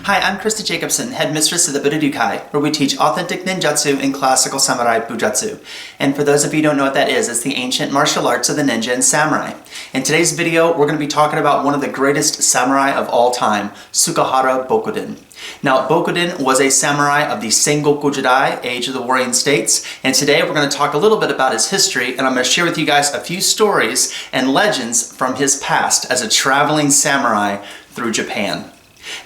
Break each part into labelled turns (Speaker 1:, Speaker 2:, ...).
Speaker 1: Hi, I'm Christa Jacobson, headmistress of the Budo, where we teach authentic ninjutsu and classical samurai Bujutsu. And for those of you who don't know what that is, it's the ancient martial arts of the ninja and samurai. In today's video, we're going to be talking about one of the greatest samurai of all time, Tsukahara Bokuden. Now, Bokuden was a samurai of the Sengoku age of the Warring States, and today we're going to talk a little bit about his history, and I'm going to share with you guys a few stories and legends from his past as a traveling samurai through Japan.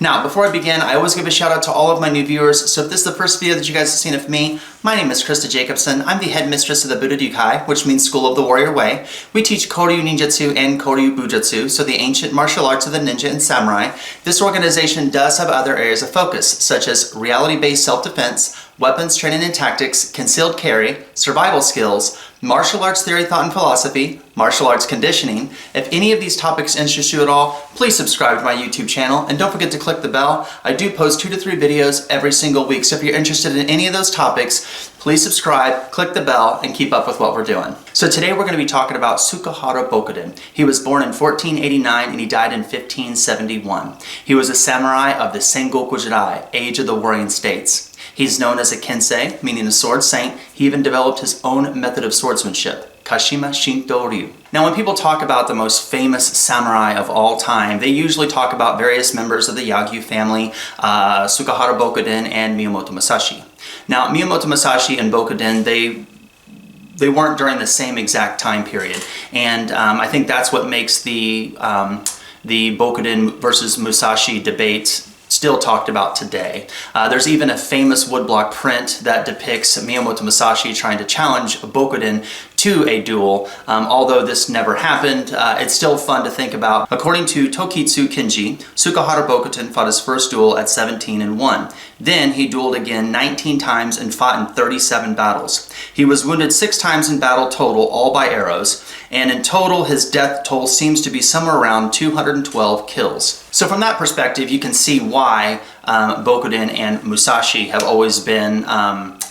Speaker 1: Now, before I begin, I always give a shout out to all of my new viewers, so if this is the first video that you guys have seen of me, my name is Christa Jacobson. I'm the headmistress of the Budo, which means School of the Warrior Way. We teach koryu ninjutsu and koryu bujutsu, so the ancient martial arts of the ninja and samurai. This organization does have other areas of focus, such as reality-based self-defense, weapons training and tactics, concealed carry, survival skills, martial arts theory, thought, and philosophy, martial arts conditioning. If any of these topics interest you at all, please subscribe to my YouTube channel and don't forget to click the bell. I do post 2 to 3 videos every single week, so if you're interested in any of those topics, please subscribe, click the bell, and keep up with what we're doing. So today we're going to be talking about Tsukahara Bokuden. He was born in 1489 and he died in 1571. He was a samurai of the Sengoku age of the Warring States. He's known as a kensei, meaning a sword saint. He even developed his own method of swordsmanship, Kashima Shintō-ryū. Now, when people talk about the most famous samurai of all time, they usually talk about various members of the Yagyu family, Tsukahara Bokuden and Miyamoto Musashi. Now, Miyamoto Musashi and Bokuden, they weren't during the same exact time period, and I think that's what makes the Bokuden versus Musashi debate still talked about today. There's even a famous woodblock print that depicts Miyamoto Musashi trying to challenge Bokuden to a duel. Although this never happened, it's still fun to think about. According to Tokitsu Kinji, Tsukahara Bokuden fought his first duel at 17 and won. Then he dueled again 19 times and fought in 37 battles. He was wounded 6 times in battle total, all by arrows, and in total his death toll seems to be somewhere around 212 kills. So from that perspective, you can see why Bokuden and Musashi have always been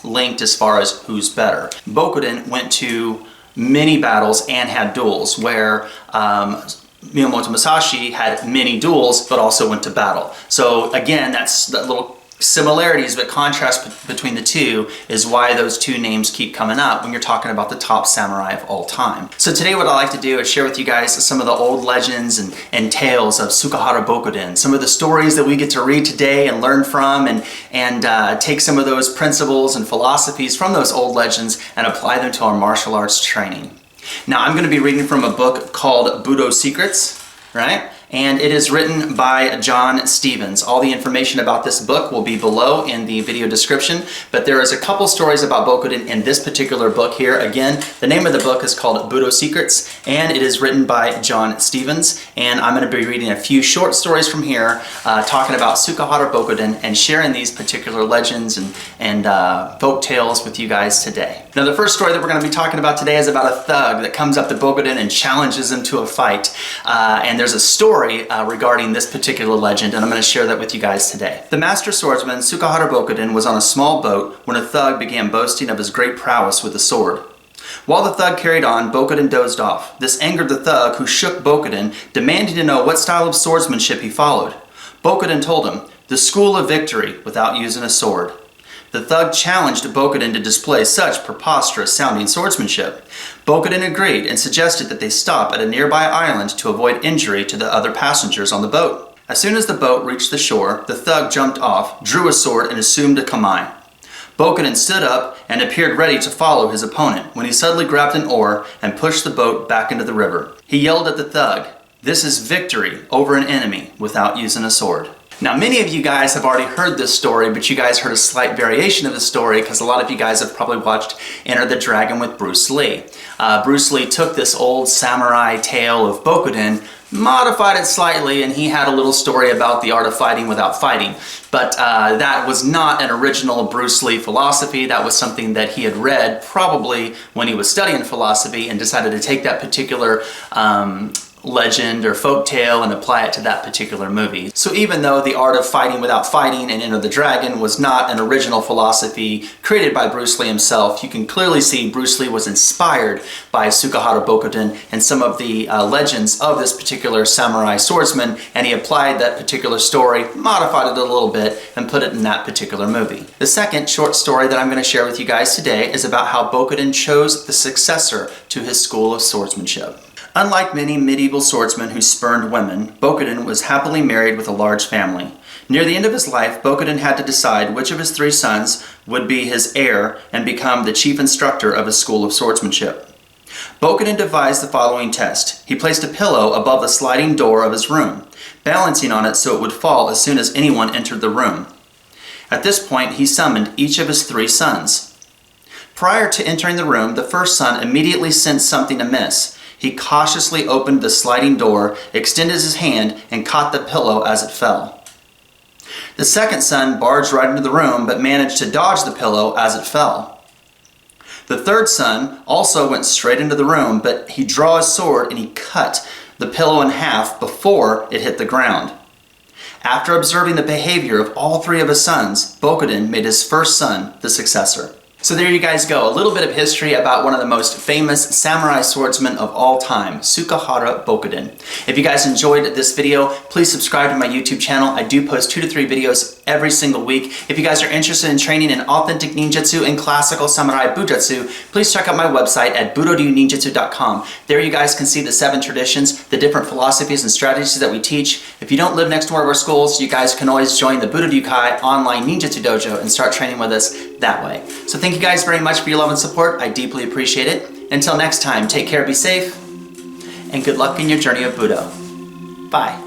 Speaker 1: linked as far as who's better. Bokuden went to many battles and had duels, where Miyamoto Musashi had many duels but also went to battle. So again, that's that little similarities but contrast between the two is why those two names keep coming up when you're talking about the top samurai of all time. So today what I like to do is share with you guys some of the old legends and tales of Tsukahara Bokuden, some of the stories that we get to read today and learn from, and take some of those principles and philosophies from those old legends and apply them to our martial arts training. Now, I'm going to be reading from a book called Budo Secrets, right? And it is written by John Stevens. All the information about this book will be below in the video description, but there is a couple stories about Bokuden in this particular book here. Again, the name of the book is called Budo Secrets, and it is written by John Stevens, and I'm going to be reading a few short stories from here, talking about Tsukahara Bokuden and sharing these particular legends and folk tales with you guys today. Now, the first story that we're going to be talking about today is about a thug that comes up to Bokuden and challenges him to a fight, and there's a story regarding this particular legend, and I'm going to share that with you guys today. The master swordsman Tsukahara Bokuden was on a small boat when a thug began boasting of his great prowess with a sword. While the thug carried on, Bokuden dozed off. This angered the thug, who shook Bokuden, demanding to know what style of swordsmanship he followed. Bokuden told him, "The school of victory, without using a sword." The thug challenged Bokuden to display such preposterous-sounding swordsmanship. Bokuden agreed and suggested that they stop at a nearby island to avoid injury to the other passengers on the boat. As soon as the boat reached the shore, the thug jumped off, drew a sword, and assumed a kamae. Bokuden stood up and appeared ready to follow his opponent when he suddenly grabbed an oar and pushed the boat back into the river. He yelled at the thug, "This is victory over an enemy without using a sword." Now, many of you guys have already heard this story, but you guys heard a slight variation of the story because a lot of you guys have probably watched Enter the Dragon with Bruce Lee. Bruce Lee took this old samurai tale of Bokuden, modified it slightly, and he had a little story about the art of fighting without fighting. But that was not an original Bruce Lee philosophy. That was something that he had read probably when he was studying philosophy and decided to take that particular legend or folk tale and apply it to that particular movie. So even though the art of fighting without fighting and Enter the Dragon was not an original philosophy created by Bruce Lee himself, you can clearly see Bruce Lee was inspired by Tsukahara Bokuden and some of the legends of this particular samurai swordsman, and he applied that particular story, modified it a little bit, and put it in that particular movie. The second short story that I'm going to share with you guys today is about how Bokuden chose the successor to his school of swordsmanship. Unlike many medieval swordsmen who spurned women, Bokuden was happily married with a large family. Near the end of his life, Bokuden had to decide which of his 3 sons would be his heir and become the chief instructor of his school of swordsmanship. Bokuden devised the following test. He placed a pillow above the sliding door of his room, balancing on it so it would fall as soon as anyone entered the room. At this point, he summoned each of his 3 sons. Prior to entering the room, the first son immediately sensed something amiss. He cautiously opened the sliding door, extended his hand, and caught the pillow as it fell. The second son barged right into the room, but managed to dodge the pillow as it fell. The third son also went straight into the room, but he drew his sword and he cut the pillow in half before it hit the ground. After observing the behavior of all 3 of his sons, Bokuden made his first son the successor. So there you guys go, a little bit of history about one of the most famous samurai swordsmen of all time, Tsukahara Bokuden. If you guys enjoyed this video, please subscribe to my YouTube channel. I do post 2 to 3 videos every single week. If you guys are interested in training in authentic ninjutsu and classical samurai bujutsu, please check out my website at budo-ninjutsu.com. There you guys can see the 7 traditions, the different philosophies and strategies that we teach. If you don't live next to one of our schools, you guys can always join the Budo online ninjutsu dojo and start training with us that way. So thank you guys very much for your love and support. I deeply appreciate it. Until next time, take care, be safe, and good luck in your journey of Budo. Bye.